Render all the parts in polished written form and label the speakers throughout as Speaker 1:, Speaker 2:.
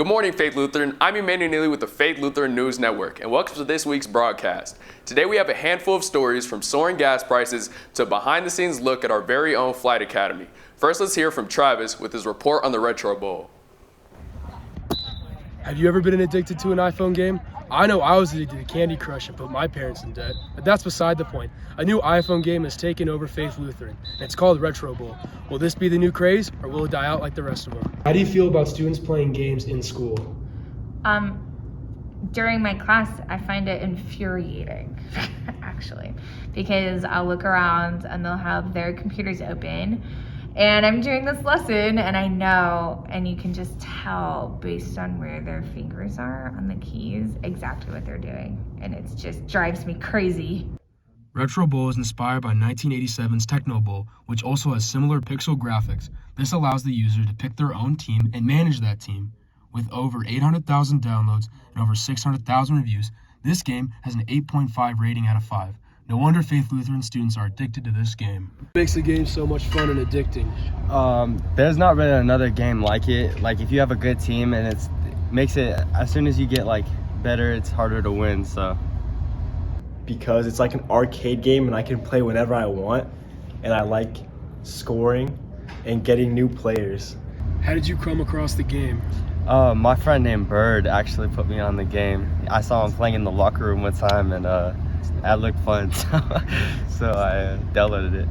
Speaker 1: Good morning, Faith Lutheran. I'm Emmanuel Neely with the Faith Lutheran News Network, and welcome to this week's broadcast. Today we have a handful of stories from soaring gas prices to a behind-the-scenes look at our very own Flight Academy. First, let's hear from Travis with his report on the Retro Bowl.
Speaker 2: Have you ever been addicted to an iPhone game? I know I was addicted to Candy Crush and put my parents in debt, but that's beside the point. A new iPhone game has taken over Faith Lutheran, and it's called Retro Bowl. Will this be the new craze, or will it die out like the rest of them? How do you feel about students playing games in school?
Speaker 3: During my class, I find it infuriating, actually, because I'll look around and they'll have their computers open, and I'm doing this lesson, and I know, and you can just tell based on where their fingers are on the keys exactly what they're doing, and it just drives me crazy.
Speaker 2: Retro Bowl is inspired by 1987's Techno Bowl, which also has similar pixel graphics. This allows the user to pick their own team and manage that team. With over 800,000 downloads and over 600,000 reviews, this game has an 8.5 rating out of 5. No wonder Faith Lutheran students are addicted to this game. What makes the game so much fun and addicting?
Speaker 4: There's not really another game like it. Like if you have a good team and it makes it, as soon as you get better, it's harder to win, so.
Speaker 5: Because it's like an arcade game and I can play whenever I want, and I like scoring and getting new players.
Speaker 2: How did you come across the game?
Speaker 4: My friend named Bird actually put me on the game. I saw him playing in the locker room one time and that looked fun, so I downloaded it.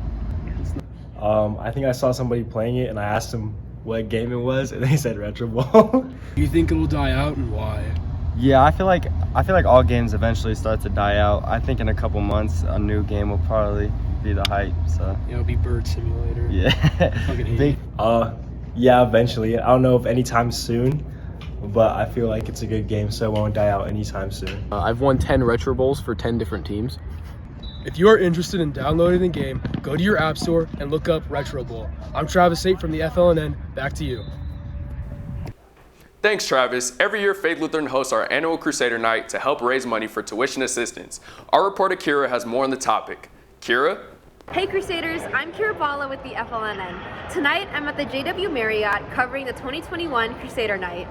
Speaker 5: I think I saw somebody playing it and I asked them what game it was and they said Retro Bowl.
Speaker 2: Do you think it will die out, and why?
Speaker 4: Yeah, I feel like all games eventually start to die out. I think in a couple months a new game will probably be the hype. So
Speaker 2: Yeah, it'll be Bird Simulator.
Speaker 4: yeah.
Speaker 2: Fucking hate it.
Speaker 5: Yeah, eventually. I don't know if anytime soon, but I feel like it's a good game, so it won't die out anytime soon.
Speaker 6: I've won 10 Retro Bowls for 10 different teams.
Speaker 2: If you are interested in downloading the game, go to your app store and look up Retro Bowl. I'm Travis 8 from the FLNN. Back to you.
Speaker 1: Thanks, Travis. Every year, Faith Lutheran hosts our annual Crusader Night to help raise money for tuition assistance. Our reporter, Kira, has more on the topic. Kira?
Speaker 7: Hey Crusaders, I'm Kira Bala with the FLNN. Tonight, I'm at the JW Marriott covering the 2021 Crusader Night.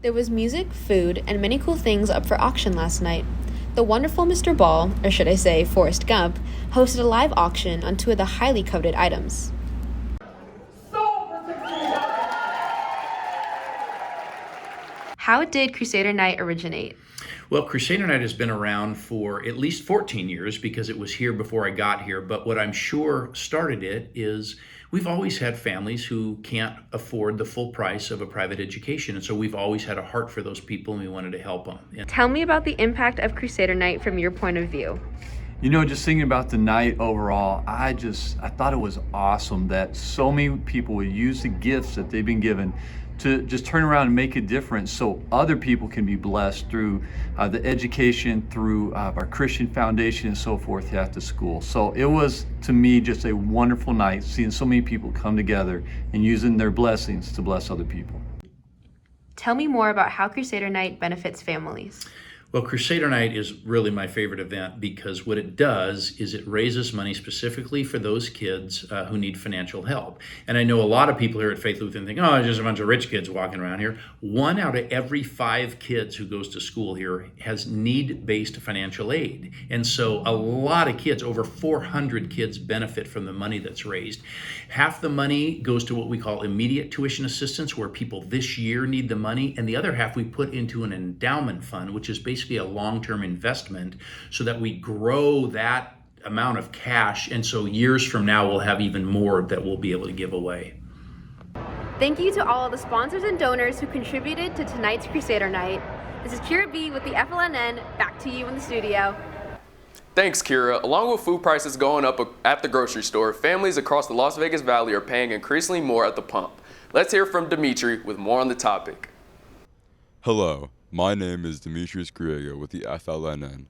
Speaker 7: There was music, food, and many cool things up for auction last night. The wonderful Mr. Ball, or should I say Forrest Gump, hosted a live auction on two of the highly coveted items. How did Crusader Night originate?
Speaker 8: Well, Crusader Night has been around for at least 14 years because it was here before I got here. But what I'm sure started it is we've always had families who can't afford the full price of a private education. And so we've always had a heart for those people and we wanted to help them.
Speaker 7: Tell me about the impact of Crusader Night from your point of view.
Speaker 9: You know, just thinking about the night overall, I thought it was awesome that so many people would use the gifts that they've been given to just turn around and make a difference so other people can be blessed through the education, through our Christian foundation and so forth at the school. So it was, to me, just a wonderful night, seeing so many people come together and using their blessings to bless other people.
Speaker 7: Tell me more about how Crusader Night benefits families.
Speaker 8: Well, Crusader Night is really my favorite event because what it does is it raises money specifically for those kids who need financial help. And I know a lot of people here at Faith Lutheran think, oh, it's just a bunch of rich kids walking around here. 1 out of every 5 kids who goes to school here has need-based financial aid. And so a lot of kids, over 400 kids, benefit from the money that's raised. Half the money goes to what we call immediate tuition assistance, where people this year need the money, and the other half we put into an endowment fund, which is basically a long-term investment so that we grow that amount of cash, and so years from now we'll have even more that we'll be able to give away.
Speaker 7: Thank you to all of the sponsors and donors who contributed to tonight's Crusader Night. This is Kira B with the FLNN. Back to you in the studio.
Speaker 1: Thanks, Kira. Along with food prices going up at the grocery store, families across the Las Vegas Valley are paying increasingly more at the pump. Let's hear from Dimitri with more on the topic.
Speaker 10: Hello. My name is Demetrius Griego with the FLNN.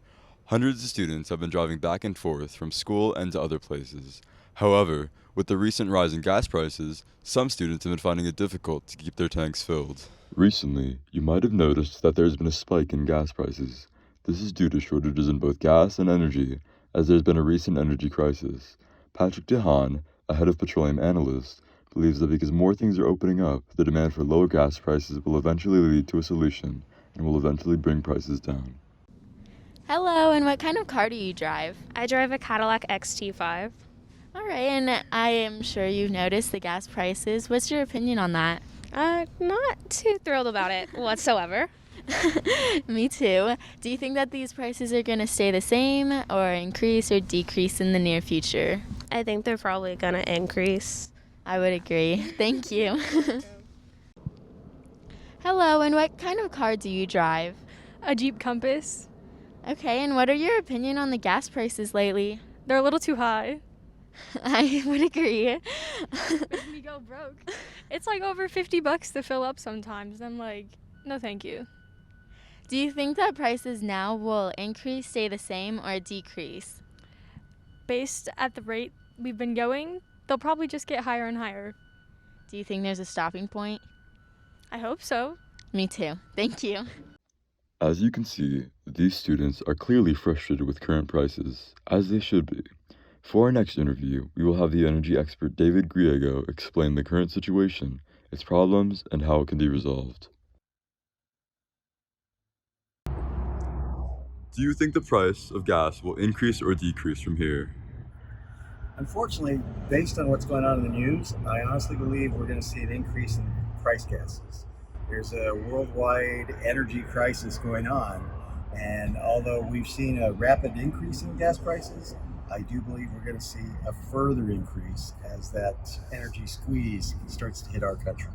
Speaker 10: Hundreds of students have been driving back and forth from school and to other places. However, with the recent rise in gas prices, some students have been finding it difficult to keep their tanks filled. Recently, you might have noticed that there has been a spike in gas prices. This is due to shortages in both gas and energy, as there's been a recent energy crisis. Patrick DeHaan, a head of petroleum analyst, believes that because more things are opening up, the demand for lower gas prices will eventually lead to a solution and will eventually bring prices down.
Speaker 11: Hello, and what kind of car do you drive?
Speaker 12: I drive a Cadillac XT5.
Speaker 11: All right, and I am sure you've noticed the gas prices. What's your opinion on that?
Speaker 12: Not too thrilled about it whatsoever.
Speaker 11: Me too. Do you think that these prices are going to stay the same or increase or decrease in the near future?
Speaker 12: I think they're probably going to increase.
Speaker 11: I would agree. Thank you. Hello, and what kind of car do you drive?
Speaker 13: A Jeep Compass.
Speaker 11: Okay, and what are your opinion on the gas prices lately?
Speaker 13: They're a little too high.
Speaker 11: I would agree.
Speaker 13: Making me go broke. It's like over $50 to fill up sometimes. I'm like, no thank you.
Speaker 11: Do you think that prices now will increase, stay the same, or decrease?
Speaker 13: Based at the rate we've been going, they'll probably just get higher and higher.
Speaker 11: Do you think there's a stopping point?
Speaker 13: I hope so.
Speaker 11: Me too. Thank you.
Speaker 10: As you can see, these students are clearly frustrated with current prices, as they should be. For our next interview, we will have the energy expert David Griego explain the current situation, its problems, and how it can be resolved. Do you think the price of gas will increase or decrease from here?
Speaker 14: Unfortunately, based on what's going on in the news, I honestly believe we're going to see an increase in price gases. There's a worldwide energy crisis going on, and although we've seen a rapid increase in gas prices, I do believe we're going to see a further increase as that energy squeeze starts to hit our country.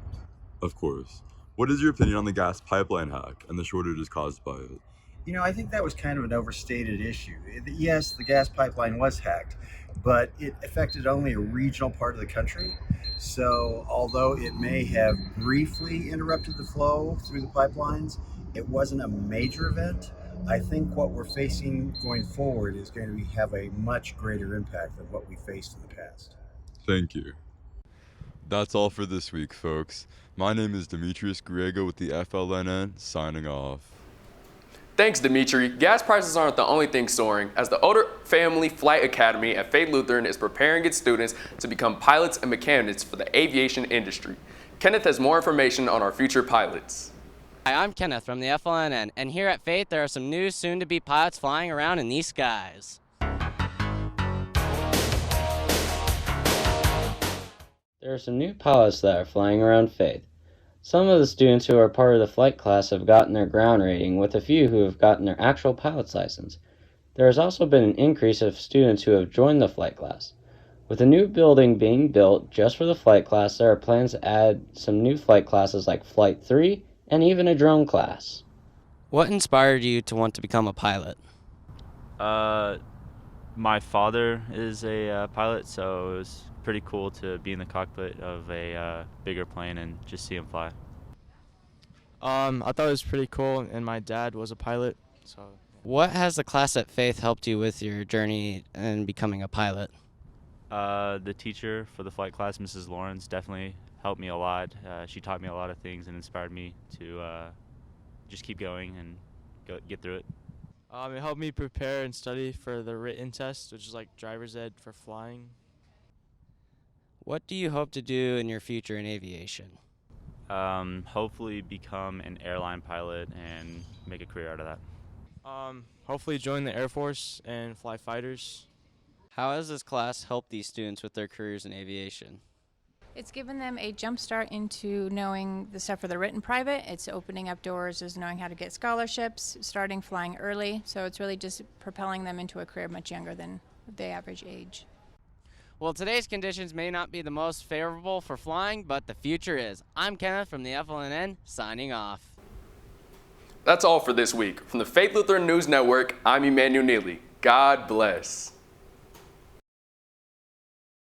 Speaker 10: Of course. What is your opinion on the gas pipeline hack and the shortages caused by it?
Speaker 14: You know, I think that was kind of an overstated issue. Yes, the gas pipeline was hacked, but it affected only a regional part of the country. So although it may have briefly interrupted the flow through the pipelines, it wasn't a major event. I think what we're facing going forward is going to have a much greater impact than what we faced in the past.
Speaker 10: Thank you. That's all for this week, folks. My name is Demetrius Griego with the FLNN, signing off.
Speaker 1: Thanks, Dimitri. Gas prices aren't the only thing soaring, as the Older Family Flight Academy at Faith Lutheran is preparing its students to become pilots and mechanics for the aviation industry. Kenneth has more information on our future pilots.
Speaker 15: Hi, I'm Kenneth from the FLNN, and here at Faith there are some new soon-to-be pilots flying around in these skies.
Speaker 16: There are some new pilots that are flying around Faith. Some of the students who are part of the flight class have gotten their ground rating, with a few who have gotten their actual pilot's license. There has also been an increase of students who have joined the flight class. With a new building being built just for the flight class, there are plans to add some new flight classes like Flight 3 and even a drone class.
Speaker 15: What inspired you to want to become a pilot?
Speaker 17: My father is a pilot, so it was pretty cool to be in the cockpit of a bigger plane and just see him fly.
Speaker 18: I thought it was pretty cool, and my dad was a pilot. So.
Speaker 15: What has the class at Faith helped you with your journey in becoming a pilot?
Speaker 17: The teacher for the flight class, Mrs. Lawrence, definitely helped me a lot. She taught me a lot of things and inspired me to just keep going and get through it.
Speaker 18: It helped me prepare and study for the written test, which is like driver's ed for flying.
Speaker 15: What do you hope to do in your future in aviation?
Speaker 17: Hopefully become an airline pilot and make a career out of that.
Speaker 18: Hopefully join the Air Force and fly fighters.
Speaker 15: How has this class helped these students with their careers in aviation?
Speaker 19: It's given them a jump start into knowing the stuff for the written private. It's opening up doors as knowing how to get scholarships, starting flying early. So it's really just propelling them into a career much younger than the average age.
Speaker 15: Well, today's conditions may not be the most favorable for flying, but the future is. I'm Kenneth from the FLNN, signing off.
Speaker 1: That's all for this week. From the Faith Lutheran News Network, I'm Emmanuel Neely. God bless.